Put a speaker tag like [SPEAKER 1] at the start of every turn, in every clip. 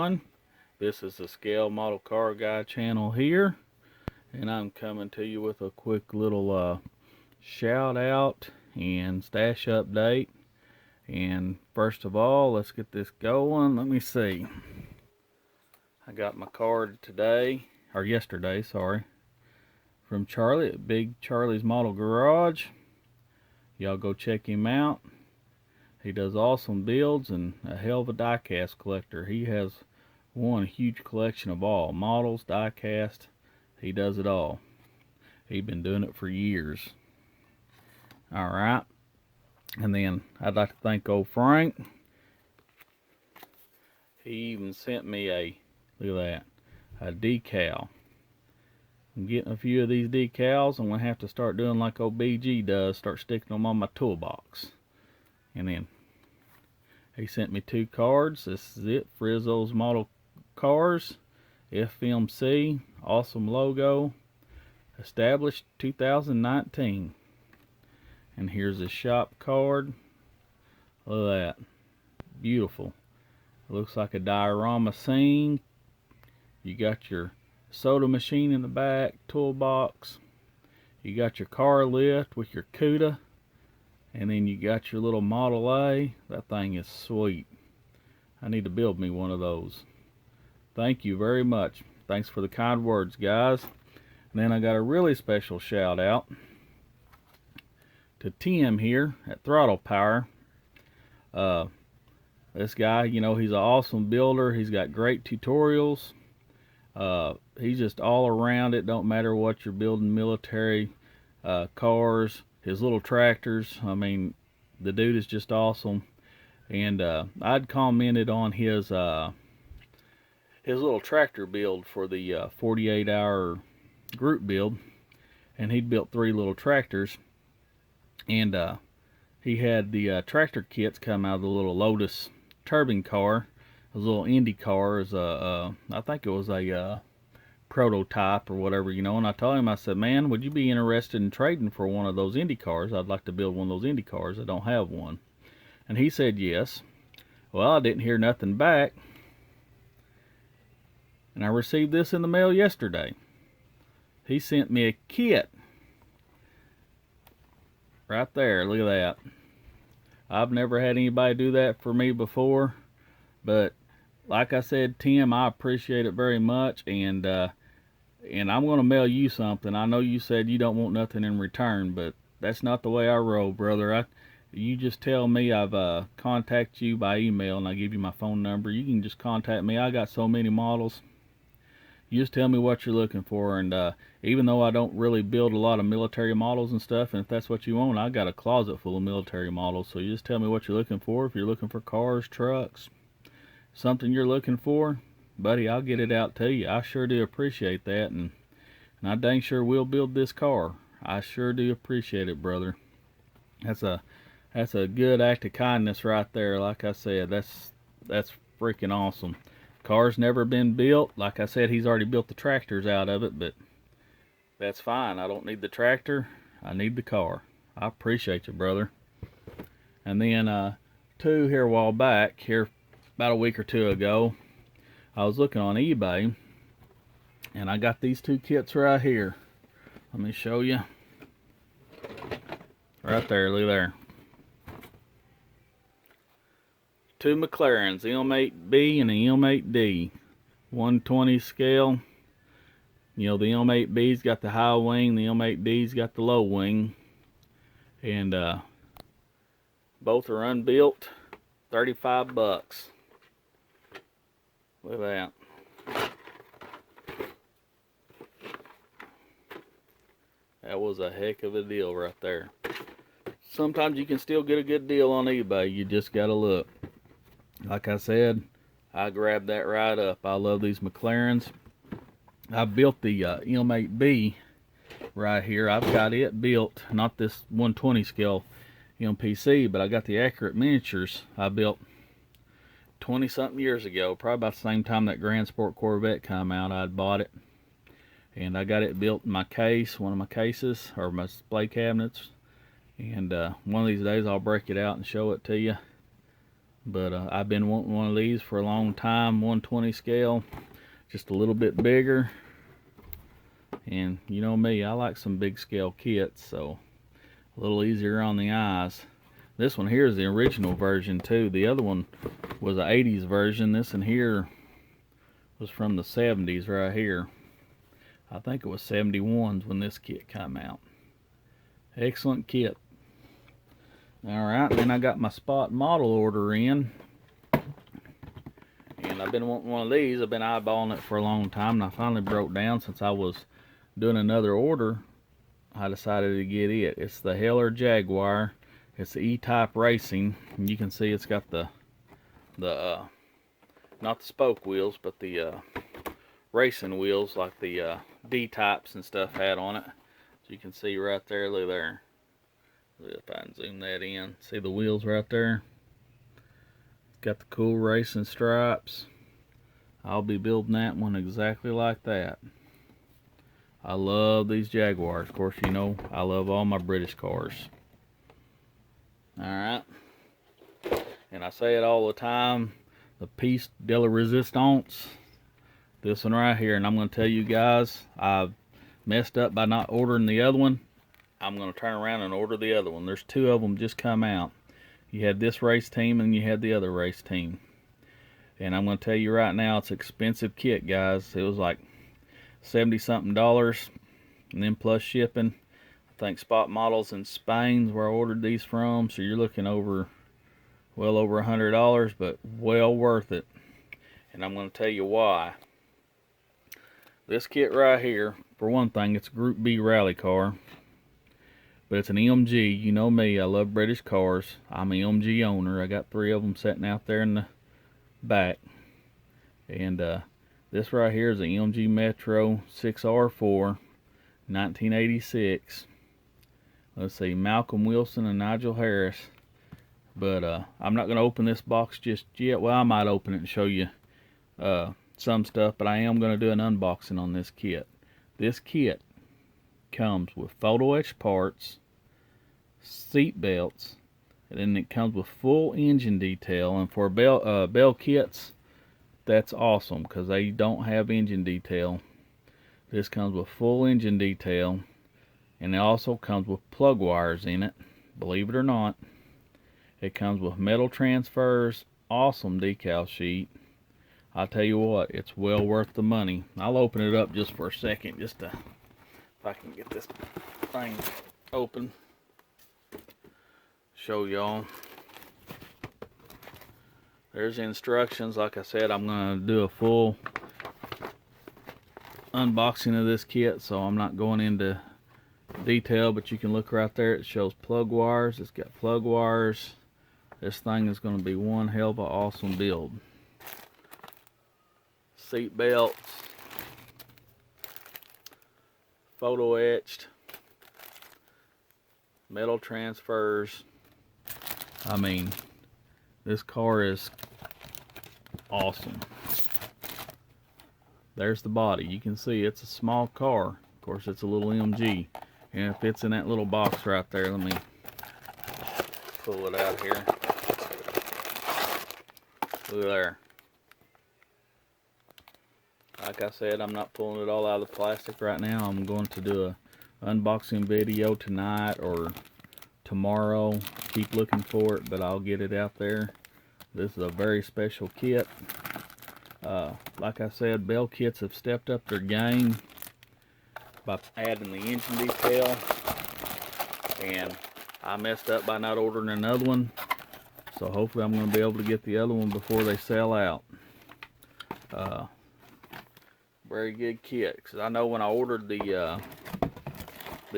[SPEAKER 1] everyone. This is the Scale Model Car Guy channel here, and I'm coming to you with a quick little shout out and stash update. And first of all, let's get this going. Let me see. I got my card today, or yesterday, sorry, from Charlie at Big Charlie's Model Garage. Y'all go check him out. He does awesome builds and a hell of a diecast collector. He has one huge collection of all models, diecast. He does it all. He's been doing it for years. Alright. And then I'd like to thank old Frank. He even sent me a, look at that, a decal. I'm getting a few of these decals. I'm going to have to start doing like old BG does, start sticking them on my toolbox. And then he sent me 2 cards. This is it, Frizzo's Model Cars, FMC, awesome logo, established 2019. And here's his shop card. Look at that, beautiful. It looks like a diorama scene. You got your soda machine in the back, toolbox. You got your car lift with your CUDA. And then you got your little Model A. That thing is sweet. I need to build me one of those. Thank you very much. Thanks for the kind words, guys. And then I got a really special shout out to Tim here at Throttle Power. This guy, you know, he's an awesome builder. He's got great tutorials. He's just all around it. Don't matter what you're building, military, cars, his little tractors. I mean, the dude is just awesome. And I'd commented on his little tractor build for the 48-hour group build, and he'd built 3 little tractors. And he had the tractor kits come out of the little Lotus turbine car. A little Indy car is I think it was a prototype or whatever, you know. And I told him, I said, man, would you be interested in trading for one of those Indy cars? I'd like to build one of those Indy cars. I don't have one. And he said yes. Well, I didn't hear nothing back, and I received this in the mail yesterday. He sent me a kit right there. Look at that. I've never had anybody do that for me before, but like I said, Tim, I appreciate it very much, and I'm going to mail you something. I know you said you don't want nothing in return, but that's not the way I roll, brother. You just tell me. I've contacted you by email, and I give you my phone number. You can just contact me. I got so many models. You just tell me what you're looking for, and even though I don't really build a lot of military models and stuff, and if that's what you want, I got a closet full of military models. So you just tell me what you're looking for. If you're looking for cars, trucks, something you're looking for, buddy, I'll get it out to you. I sure do appreciate that, and I dang sure will build this car. I sure do appreciate it, brother. That's a good act of kindness right there. Like I said, that's freaking awesome. Car's never been built. Like I said, he's already built the tractors out of it, but that's fine. I don't need the tractor. I need the car. I appreciate you, brother. And then two here a while back, here about a week or 2 ago, I was looking on eBay, and I got these 2 kits right here. Let me show you. Right there, look there. 2 McLarens, the M8B and the M8D. 120 scale. You know, the M8B's got the high wing, the M8D's got the low wing. And both are unbuilt. 35 bucks. Look at that. That was a heck of a deal right there. Sometimes you can still get a good deal on eBay. You just gotta look. Like I said, I grabbed that right up. I love these McLarens. I built the M8B right here. I've got it built, not this 120 scale MPC, but I got the Accurate Miniatures I built 20 something years ago, probably about the same time that Grand Sport Corvette came out. I'd bought it, and I got it built in my case, one of my cases, or my display cabinets. And one of these days I'll break it out and show it to you. But I've been wanting one of these for a long time. 120 scale, just a little bit bigger. And you know me, I like some big scale kits, so a little easier on the eyes. This one here is the original version too. The other one was an 80s version. This one here was from the 70s right here. I think it was 71s when this kit came out. Excellent kit. Alright, then I got my Spot model order in. And I've been wanting one of these. I've been eyeballing it for a long time, and I finally broke down since I was doing another order. I decided to get it. It's the Heller Jaguar. It's the E-Type Racing. And you can see it's got the not the spoke wheels, but the racing wheels like the D-types and stuff had on it. So you can see right there, look there. If I can zoom that in, see the wheels right there. It's got the cool racing stripes. I'll be building that one exactly like that. I love these Jaguars. Of course, you know I love all my British cars. Alright. And I say it all the time, the piece de la resistance. This one right here, and I'm going to tell you guys, I've messed up by not ordering the other one. I'm going to turn around and order the other one. There's two of them just come out. You had this race team and you had the other race team. And I'm going to tell you right now, it's an expensive kit, guys. It was like 70 something dollars, and then plus shipping. I think Spot Models in Spain's where I ordered these from, so you're looking over, well over $100, but well worth it. And I'm going to tell you why. This kit right here, for one thing, it's a Group B rally car, but it's an MG. You know me, I love British cars. I'm an MG owner. I got 3 of them sitting out there in the back. And this right here is an MG Metro 6R4, 1986. Let's see, Malcolm Wilson and Nigel Harris. But I'm not going to open this box just yet. Well, I might open it and show you some stuff, but I am going to do an unboxing on this kit. This kit comes with photo etched parts, seat belts, and then it comes with full engine detail. And for Bell kits, that's awesome because they don't have engine detail. This comes with full engine detail, and it also comes with plug wires in it, believe it or not. It comes with metal transfers, awesome decal sheet. I'll tell you what, it's well worth the money. I'll open it up just for a second, just to, if I can get this thing open, show y'all. There's the instructions. Like I said, I'm going to do a full unboxing of this kit, so I'm not going into detail, but you can look right there. It shows plug wires. It's got plug wires. This thing is going to be one hell of an awesome build. Seat belts, photo etched, metal transfers. I mean, this car is awesome. There's the body. You can see it's a small car. Of course, it's a little MG, and it fits in that little box right there. Let me pull it out here. Look there. Like I said, I'm not pulling it all out of the plastic right now. I'm going to do a unboxing video tonight or tomorrow. Keep looking for it, but I'll get it out there. This is a very special kit. Like I said, Bell kits have stepped up their game by adding the engine detail, and I messed up by not ordering another one, so hopefully I'm going to be able to get the other one before they sell out. Very good kit, because I know when I ordered the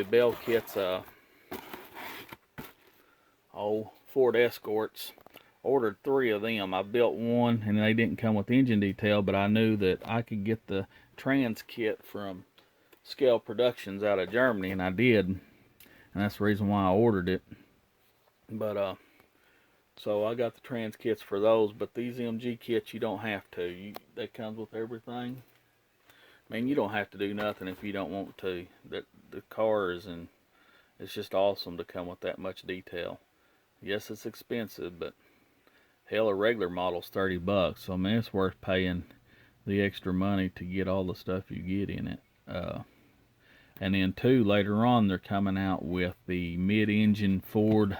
[SPEAKER 1] Bell kits, Ford Escorts, ordered 3 of them. I built one, and they didn't come with engine detail, but I knew that I could get the trans kit from Scale Productions out of Germany, and I did, and that's the reason why I ordered it. But so I got the trans kits for those, but these MG kits you don't have to. That comes with everything. I mean, you don't have to do nothing if you don't want to. The car is it's just awesome to come with that much detail. Yes, it's expensive, but Hell, a regular model's $30, so I mean it's worth paying the extra money to get all the stuff you get in it. And then too, later on they're coming out with the mid-engine Ford.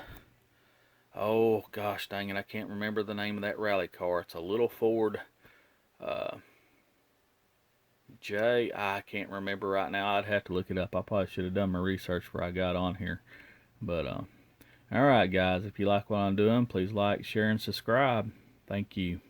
[SPEAKER 1] Oh gosh dang it, I can't remember the name of that rally car. It's a little Ford I can't remember right now. I'd have to look it up. I probably should have done my research before I got on here. But alright guys, if you like what I'm doing, please like, share, and subscribe. Thank you.